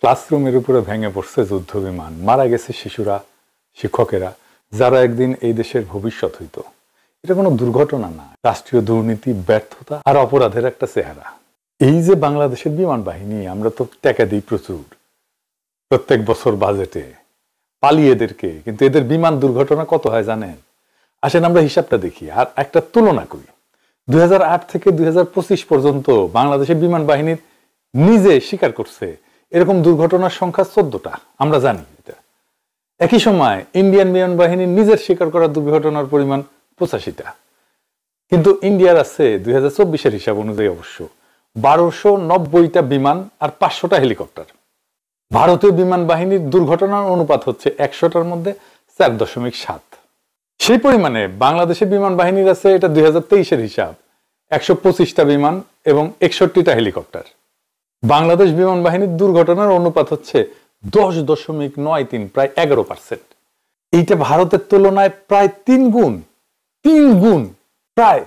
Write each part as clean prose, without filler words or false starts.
ক্লাসরুমের উপরে ভেঙে পড়ছে যুদ্ধ বিমান, মারা গেছে শিশুরা, শিক্ষকেরা, যারা একদিন এই দেশের ভবিষ্যৎ হইতো। এটা কোনো দুর্ঘটনা না, রাষ্ট্রীয় দুর্নীতি, ব্যর্থতা আর অপরাধের একটা চেহারা। এই যে বাংলাদেশের বিমান বাহিনী, আমরা তো টাকা দিই প্রচুর প্রত্যেক বছর বাজেটে পালিয়ে এদেরকে, কিন্তু এদের বিমান দুর্ঘটনা কত হয় জানেন? আসেন আমরা হিসাবটা দেখি আর একটা তুলনা করি। 2008 থেকে 2025 পর্যন্ত বাংলাদেশের বিমান বাহিনীর নিজে স্বীকার করছে এরকম দুর্ঘটনার সংখ্যা 14টা, আমরা জানি এটা। একই সময় ইন্ডিয়ান বিমান বাহিনীর নিজের স্বীকার করা দুর্ঘটনার পরিমাণ 85টা, কিন্তু ইন্ডিয়ার আছে 2024-এর হিসাব অনুযায়ী অবশ্য 1290টা বিমান আর 500টা হেলিকপ্টার। ভারতীয় বিমান বাহিনীর দুর্ঘটনার অনুপাত হচ্ছে 100টার মধ্যে 4.7। সেই পরিমাণে বাংলাদেশের বিমান বাহিনীর আছে, এটা 2023-এর হিসাব, 125টা বিমান এবং 61টা হেলিকপ্টার। বাংলাদেশ বিমান বাহিনীর দুর্ঘটনার অনুপাত হচ্ছে 10.93, প্রায় 11%। এইটা ভারতের তুলনায় প্রায় 3 গুণ প্রায়।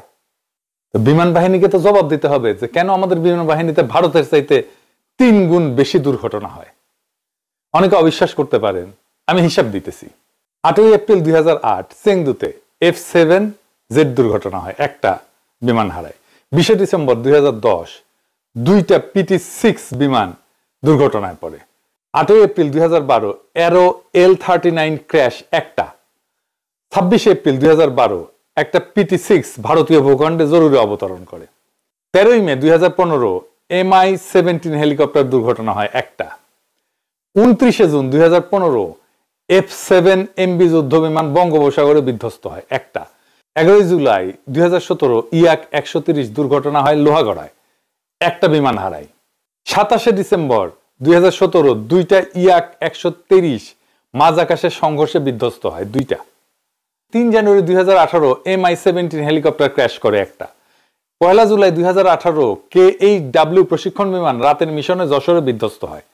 বিমান বাহিনীকে তো জবাব দিতে হবে যে কেন আমাদের বিমান বাহিনীতে ভারতের চাইতে 3 গুণ বেশি দুর্ঘটনা হয়। অনেকে অবিশ্বাস করতে পারেন, আমি হিসাব দিতেছি। 8 এপ্রিল 2008 চেংদুতে F7Z দুর্ঘটনা হয়, একটা বিমান হারায়। 20 ডিসেম্বর 2010 2টা PT-6 বিমান দুর্ঘটনায় পড়ে। 8 এপ্রিল 2012 অ্যারো L-39 ক্র্যাশ একটা। 26 এপ্রিল 2012 একটা PT-6 ভারতীয় ভূখণ্ডে জরুরি অবতরণ করে। 13 মে 2015 MI-17 হেলিকপ্টার দুর্ঘটনা হয় একটা। 29 জুন 2015 F7MB যুদ্ধ বিমান বঙ্গোপসাগরে বিধ্বস্ত হয় একটা। 11 জুলাই 2017 ইয়াক 130 দুর্ঘটনা হয় লোহাগড়ায়, একটা বিমান হারায়। 27 ডিসেম্বর 2017 2টা ইয়াক 130 মাঝ আকাশের সংঘর্ষে বিধ্বস্ত হয়, 2টা। 3 জানুয়ারি 2018 MI-17 হেলিকপ্টার ক্র্যাশ করে একটা। 1 জুলাই 2018 KH-W প্রশিক্ষণ বিমান রাতের মিশনে যশোরে বিধ্বস্ত হয়।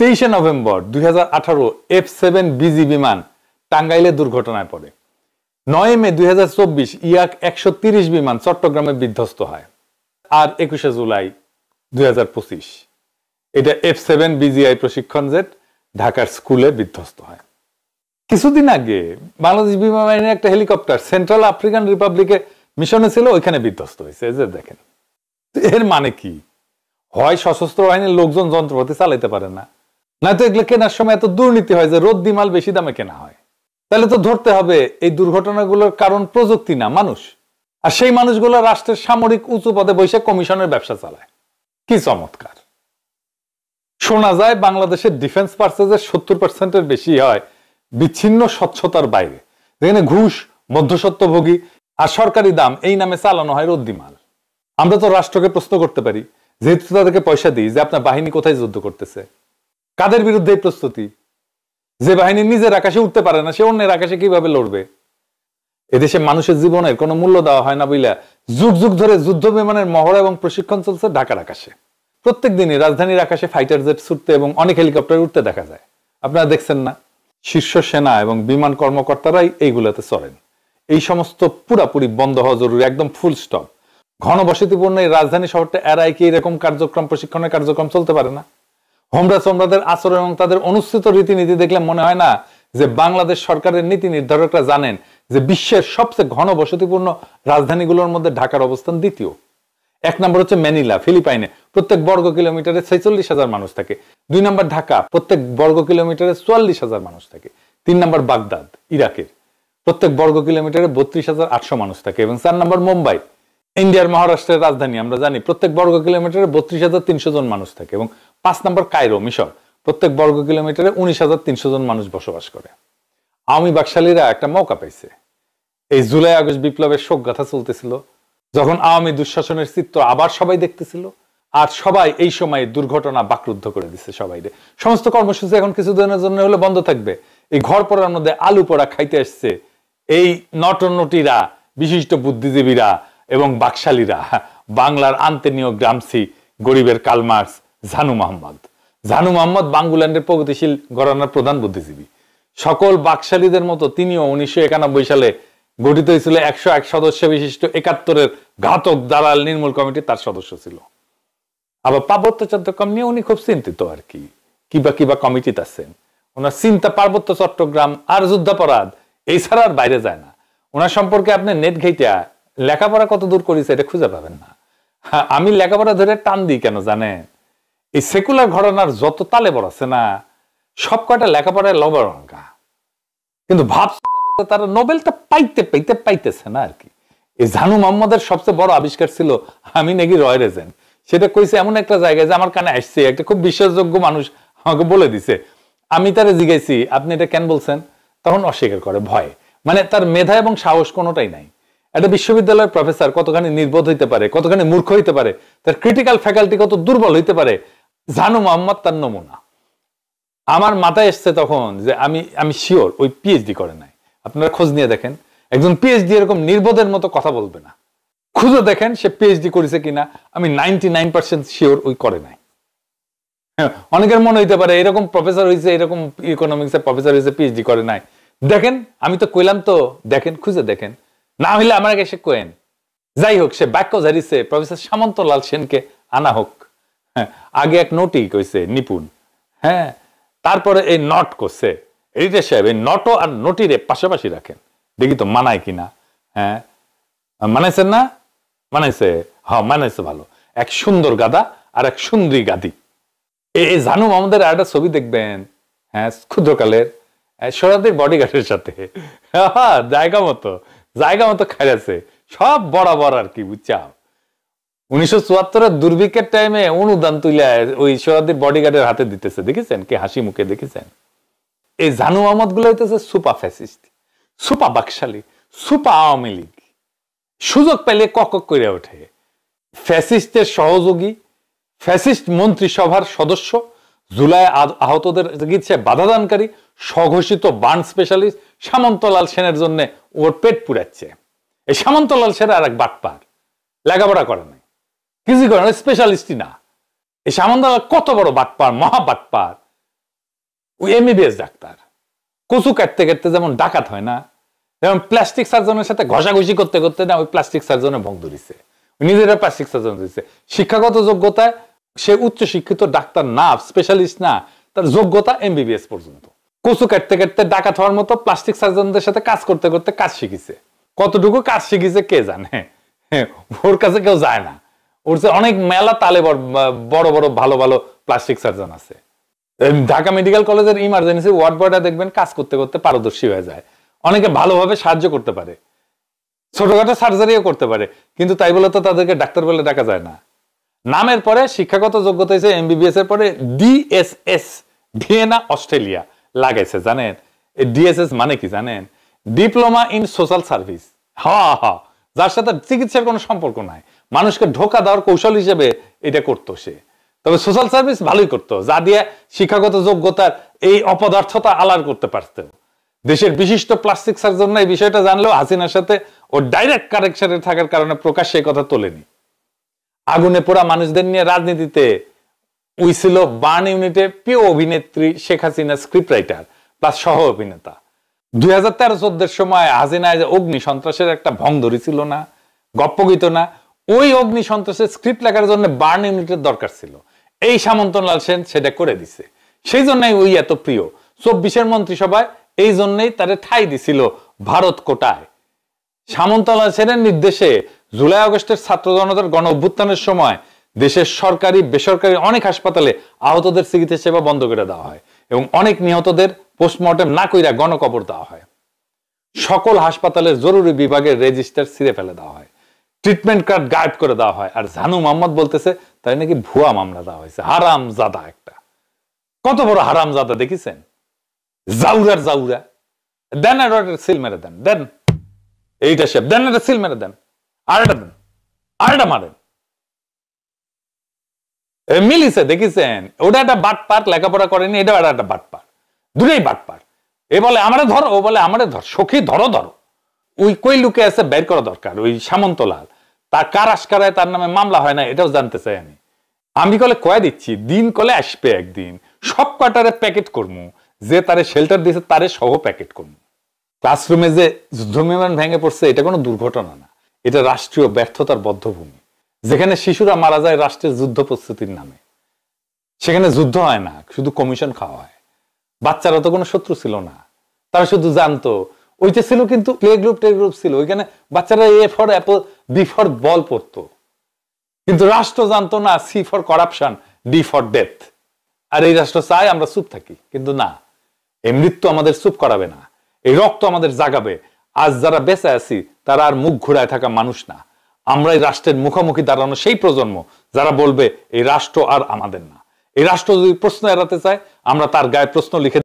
23 নভেম্বর 2018 F7BG বিমান টাঙ্গাইলে দুর্ঘটনায় পড়ে। 9 মে 2024 ইয়াক 130 বিমান চট্টগ্রামে বিধ্বস্ত হয়। আর 21 জুলাই 2025 এটা F7BGI প্রশিক্ষণ জেট ঢাকার স্কুলে বিধ্বস্ত হয়। কিছুদিন আগে বাংলাদেশ বিমান বাহিনীর একটা হেলিকপ্টার সেন্ট্রাল আফ্রিকান রিপাবলিকে মিশনে ছিল, ওইখানে বিধ্বস্ত হয়েছে। এই যে দেখেন, এর মানে কি? হয় সশস্ত্র বাহিনীর লোকজন যন্ত্রপাতি চালাইতে পারে না, নয়তো এগুলো কেনার সময় এত দুর্নীতি হয় যে রদ্দি মাল বেশি দামে কেনা হয়। তাহলে তো ধরতে হবে এই দুর্ঘটনাগুলোর কারণ প্রযুক্তি না, মানুষ। আর সেই মানুষগুলো রাষ্ট্রের সামরিক উঁচু পদে বসে কমিশনের ব্যবসা চালায়। কি চমৎকার! শোনা যায় বাংলাদেশের ডিফেন্স পার্সেজের 70%-এর বেশি হয় বিচ্ছিন্ন স্বচ্ছতার বাইরে, যেখানে ঘুষ, মধ্যস্বত্বভোগী আর সরকারি দাম এই নামে চালানো হয় রদ্দি মাল। আমরা তো রাষ্ট্রকে প্রশ্ন করতে পারি, যেহেতু তাদেরকে পয়সা দিই, যে আপনার বাহিনী কোথায় যুদ্ধ করতেছে, কাদের বিরুদ্ধে এই প্রস্তুতি? যে বাহিনী নিজের আকাশে উঠতে পারে না, সে অন্যের আকাশে কিভাবে লড়বে? এদেশে মানুষের জীবনের কোনো মূল্য দেওয়া হয় না বইলা যুগ যুগ ধরে যুদ্ধ বিমানের মহড়া এবং প্রশিক্ষণ চলছে ঢাকার আকাশে। প্রত্যেক দিনই রাজধানীর আকাশে ফাইটার জেট ছুটতে এবং অনেক হেলিকপ্টার উঠতে দেখা যায়। আপনারা দেখছেন না? শীর্ষ সেনা এবং বিমান কর্মকর্তারাই এইগুলোতে চড়েন। এই সমস্ত পুরাপুরি বন্ধ হওয়া জরুরি, একদম ফুল স্টপ। ঘনবসতিপূর্ণ এই রাজধানী শহরটা এরাই কি এরকম কার্যক্রম, প্রশিক্ষণের কার্যক্রম চলতে পারে না? হোমরা সোমরাদের আচরণ এবং তাদের অনুসৃত রীতিনীতি দেখলে মনে হয় না যে বাংলাদেশ সরকারের নীতি নির্ধারকরা জানেন যে বিশ্বের সবচেয়ে ঘনবসতিপূর্ণ রাজধানীগুলোর মধ্যে ঢাকার অবস্থান দ্বিতীয়। 1 নম্বর হচ্ছে ম্যানিলা, ফিলিপাইনে, প্রত্যেক বর্গ কিলোমিটারে 46,000 মানুষ থাকে। 2 নম্বর ঢাকা, প্রত্যেক বর্গ কিলোমিটারে 44,000 মানুষ থাকে। 3 নম্বর বাগদাদ, ইরাকের, প্রত্যেক বর্গ কিলোমিটারে 32,800 মানুষ থাকে। এবং 4 নম্বর মুম্বাই, ইন্ডিয়ার মহারাষ্ট্রের রাজধানী, আমরা জানি প্রত্যেক বর্গ কিলোমিটারে 32,300 জন মানুষ থাকে। এবং 5 নম্বর কায়রো, মিশর, প্রত্যেক বর্গ কিলোমিটারে 19,300 জন মানুষ বসবাস করে। আওয়ামী বাকশালীরা একটা মৌকা পাইছে। এই জুলাই আগস্ট বিপ্লবের শোকগাথা চলতেছিল, যখন আওয়ামী দুঃশাসনের চিত্র আবার সবাই দেখতেছিল, আর সবাই এই সময় দুর্ঘটনা বাকরুদ্ধ করে দিচ্ছে সবাই। সমস্ত কর্মসূচি এখন কিছু দিনের জন্য হলে বন্ধ থাকবে। এই ঘর পড়ার মধ্যে আলু পোড়া খাইতে আসছে এই নটনটিরা, বিশিষ্ট বুদ্ধিজীবীরা এবং বাকশালীরা, বাংলার আন্তনীয় গ্রামসি, গরিবের কালমার্কস, ঝানু মোহাম্মদ বাঙ্গুল্যান্ডের প্রগতিশীল ঘরানার প্রধান বুদ্ধিজীবী। সকল বাকশালীদের মতো তিনিও 1991 সালে গঠিত হয়েছিল 101 সদস্য বিশিষ্ট 71-এর ঘাতক দালাল নির্মূল কমিটি, তার সদস্য ছিল। আবার পার্বত্য চট্টগ্রাম নিয়ে উনি খুব চিন্তিত আর কি। কিবা কিবা কমিটিতে আছেন, ওনার চিন্তা পার্বত্য চট্টগ্রাম আর যুদ্ধাপরাধ এই ছাড়া আর বাইরে যায় না। ওনার সম্পর্কে আপনি নেট ঘেইটা লেখাপড়া কত দূর করেছে এটা খুঁজে পাবেন না। আমি লেখাপড়া ধরে টান দিই কেন জানেন? এই সেকুলার ঘটনার যত তালে বড় আছে না, সব কয়টা লেখাপড়ায় লবণকা, কিন্তু ভাবছে তারা নোবেলটা পাইতেছে না আর কি। এই জানু মোহাম্মদের সবচেয়ে বড় আবিষ্কার ছিল আমি নাকি রয় রেজেন্ট। সেটা কইছে এমন একটা জায়গায় যে আমার কানে আসছে, একটা খুব বিশ্বাসযোগ্য মানুষ আমাকে বলে দিছে। আমি তারে জিজ্ঞাসি আপনি এটা কেন বলছেন, তখন অস্বীকার করে ভয়। মানে তার মেধা এবং সাহস কোনোটাই নাই। একটা বিশ্ববিদ্যালয়ের প্রফেসর কতখানি নির্বোধ হইতে পারে, কতখানি মূর্খ হইতে পারে, তার ক্রিটিক্যাল ফ্যাকাল্টি কত দুর্বল হইতে পারে, জানু মোহাম্মদ তার নমুনা। আমার মাথায় এসছে তখন যে আমি শিওর ওই পিএইচডি করে নাই। আপনারা খোঁজ নিয়ে দেখেন, একজন পিএইচডি এরকম নির্বোধের মতো কথা বলবে না। খুঁজে দেখেন সে পিএইচডি করেছে কিনা, আমি 99% শিওর ওই করে নাই। অনেকের মনে হইতে পারে এরকম প্রফেসর হয়েছে, এরকম ইকোনমিক্স এর প্রফেসর হয়েছে, পিএইচডি করে নাই। দেখেন, আমি তো কইলাম তো, দেখেন, খুঁজে দেখেন, না হইলে আমার আগে সে কোয়েন। যাই হোক, সে বাক্য ঝাড়িছে প্রফেসর সামন্তলাল সেনকে আনা হোক। হ্যাঁ, আগে এক নোটই কইছে নিপুণ, হ্যাঁ, তারপরে এই নট করছে। এডিটর সাহেব এই নটো আর নোটিরে পাশাপাশি রাখেন, দেখি তো মানায় কিনা। হ্যাঁ, মানাইছেন না? মানাইছে, হ্যাঁ মানাইছে ভালো। এক সুন্দর গাদা আর এক সুন্দরী গাদি। এই জানু মোহাম্মদের একটা ছবি দেখবেন, হ্যাঁ, ক্ষুদ্রকালের সোহরাওয়ার্দীর বডিগার্ডের সাথে, জায়গা মতো খাইছে, সব বরাবর আর কি, বুঝছাও। 1974 দুর্ভিক্ষের টাইমে অনুদান তুলে ওই সোহরাওয়ার্দীর বডিগার্ডের হাতে দিতেছে, দেখেছেন কি হাসি মুখে, দেখেছেন? এই জানু মোহাম্মদ গুলো হইতেছে সুপা ফ্যাসিস্ট, সুপা বাকশালী, সুপা আওয়ামী লীগ। সুযোগ পেলে কক করে ওঠে। ফ্যাসিস্টের সহযোগী, ফ্যাসিস্ট মন্ত্রিসভার সদস্য, জুলাই আহতদের চিকিৎসায় বাধাদানকারী, স্বঘোষিত বার্ন স্পেশালিস্ট সামন্তলাল সেনের জন্য ওর পেট পুড়াচ্ছে। এই সামন্তলাল সেন আর এক বাটপার, লেখাপড়া করে নাই, কিছু করে না, স্পেশালিস্টই না। এই সামন্তলাল কত বড় বাটপার, মহা বাটপার। ওই এমবিবিএস ডাক্তার, কচু কাটতে কাটতে যেমন ডাকাত হয় না, যেমন প্লাস্টিক সার্জনের সাথে ঘষাঘষি করতে করতে না ওই প্লাস্টিক সার্জনের ভোগ ধরেছে, নিজেরা প্লাস্টিক সার্জন দিচ্ছে। শিক্ষাগত যোগ্যতায় সে উচ্চ শিক্ষিত ডাক্তার না, স্পেশালিস্ট না, তার যোগ্যতা এমবিবিএস পর্যন্ত। কচু কাটতে কাটতে ডাকাত হওয়ার মতো প্লাস্টিক সার্জনদের সাথে কাজ করতে করতে কাজ শিখেছে। কতটুকু কাজ শিখেছে কে জানে, ওর কাছে কেউ যায় না। ওর যে অনেক মেলা তালে বড় বড় ভালো ভালো প্লাস্টিক সার্জন আছে। ঢাকা মেডিকেল কলেজের ইমার্জেন্সি ওয়ার্ড বয়টা দেখবেন কাজ করতে করতে পারদর্শী হয়ে যায়। অনেকে ভালোভাবে সাহায্য করতে পারে, ছোটখাটো সার্জারিও করতে পারে, কিন্তু তাই বলে তো তাদেরকে ডাক্তার বলে ডাকা যায় না। নামের পরে শিক্ষাগত যোগ্যতা হয়েছে এমবিবিএস এর পরে ডিএসএস, ভিয়েনা অস্ট্রেলিয়া লাগাইছে। জানেন ডিএসএস মানে কি জানেন? Diploma in social service. হ্যাঁ, যার সাথে চিকিৎসার কোনো সম্পর্ক নাই, মানুষকে ধোঁকা দেওয়ার কৌশল হিসেবে এটা করতো সে। তবে সোশ্যাল সার্ভিস ভালোই করতো, যা দিয়ে শিক্ষাগত যোগ্যতার এই অপদার্থতা আলার করতে পারত। দেশের বিশিষ্ট প্লাস্টিক সার্জন এই বিষয়টা জানলেও হাসিনার সাথে ও ডাইরেক্ট কানেকশনে থাকার কারণে প্রকাশ্যে এই কথা তোলেনি। আগুনে পোড়া মানুষদের নিয়ে রাজনীতিতে উই ছিল বার্ন ইউনিটের প্রিয় অভিনেত্রী Sheikh Hasina, script writer plus সহ অভিনেতা। 2013-14 সময় হাসিনায় যে অগ্নি সন্ত্রাসের একটা ভং ধরেছিল না, গপ্পগীত না, ওই অগ্নি সন্ত্রাসের স্ক্রিপ্ট লেখার জন্য বার্ন ইউনিটের দরকার ছিল। এই সামন্তলাল সেন সেটা করে দিছে, সেই জন্যই ওই এত প্রিয়। 24-এর মন্ত্রিসভায় এই জন্যই তারে ঠাঁই দিছিল ভারত কোটায়। সামন্তলাল সেনের নির্দেশে জুলাই আগস্টের ছাত্র জনতার গণ অভ্যুত্থানের সময় দেশের সরকারি বেসরকারি অনেক হাসপাতালে আহতদের চিকিৎসা সেবা বন্ধ করে দেওয়া হয় এবং অনেক নিহতদের পোস্টমর্টেম না কইরা গণকবর দেওয়া হয়। সকল হাসপাতালের জরুরি বিভাগের রেজিস্টার ছিঁড়ে ফেলে দেওয়া হয়, ট্রিটমেন্ট কার্ড গায়েব করে দেওয়া হয়। আর জানু মোহাম্মদ বলতেছে তাই নাকি ভুয়া মামলা দেওয়া হয়েছে। হারামজাদা একটা, কত বড় হারামজাদা দেখেছেন? জাউরার জাউরা। দেন আর সিল মেরে দেন, দেন এইটা সে দেন, একটা সিল মেরে দেন, আরেকটা দেন, আরেকটা মারেন। মিলিছে দেখেছেন? ওটা একটা বাটপার, লেখাপড়া করেনি, এটা একটা বাটপার, দুটোই বাটপার। এ বলে আমারে ধর, ও বলে আমারে ধর, সখী ধরো ধরো। ওই কই লুকে আছে বের করা দরকার। ওই সামন্তলাল তার কার আশকারায় তার নামে মামলা হয় না এটাও জানতে চাই আমি। আমি কলে কয়ে দিচ্ছি, দিন কলে আসবে একদিন সব কটারে প্যাকেট করবো, যে তারে শেল্টার দিয়েছে তারে সহ প্যাকেট করবো। ক্লাসরুমে যে যুদ্ধ বিমান ভেঙে পড়ছে এটা কোনো দুর্ঘটনা না, এটা রাষ্ট্রীয় ব্যর্থতার বদ্ধভূমি, যেখানে শিশুরা মারা যায় রাষ্ট্রের যুদ্ধ প্রস্তুতির নামে। সেখানে যুদ্ধ হয় না, শুধু কমিশন খাওয়া হয়। বাচ্চারা তো কোনো শত্রু ছিল না, তারা শুধু জানতো ওইটা ছিল, কিন্তু প্লে গ্রুপ ছিল, ওইখানে বাচ্চারা A for apple, B for ball পড়তো, কিন্তু রাষ্ট্র জানতো না C for corruption, D for death. আর এই রাষ্ট্র চায় আমরা চুপ থাকি, কিন্তু না, এই মৃত্যু আমাদের চুপ করাবে না, এই রক্ত আমাদের জাগাবে। আজ যারা বেঁচে আছি তারা আর মুখ ঘুরায় থাকা মানুষ না, আমরা এই রাষ্ট্রের মুখোমুখি দাঁড়ানো সেই প্রজন্ম যারা বলবে এই রাষ্ট্র আর আমাদের না। এই রাষ্ট্র যদি প্রশ্ন এড়াতে চায়, আমরা তার গায়ে প্রশ্ন লিখে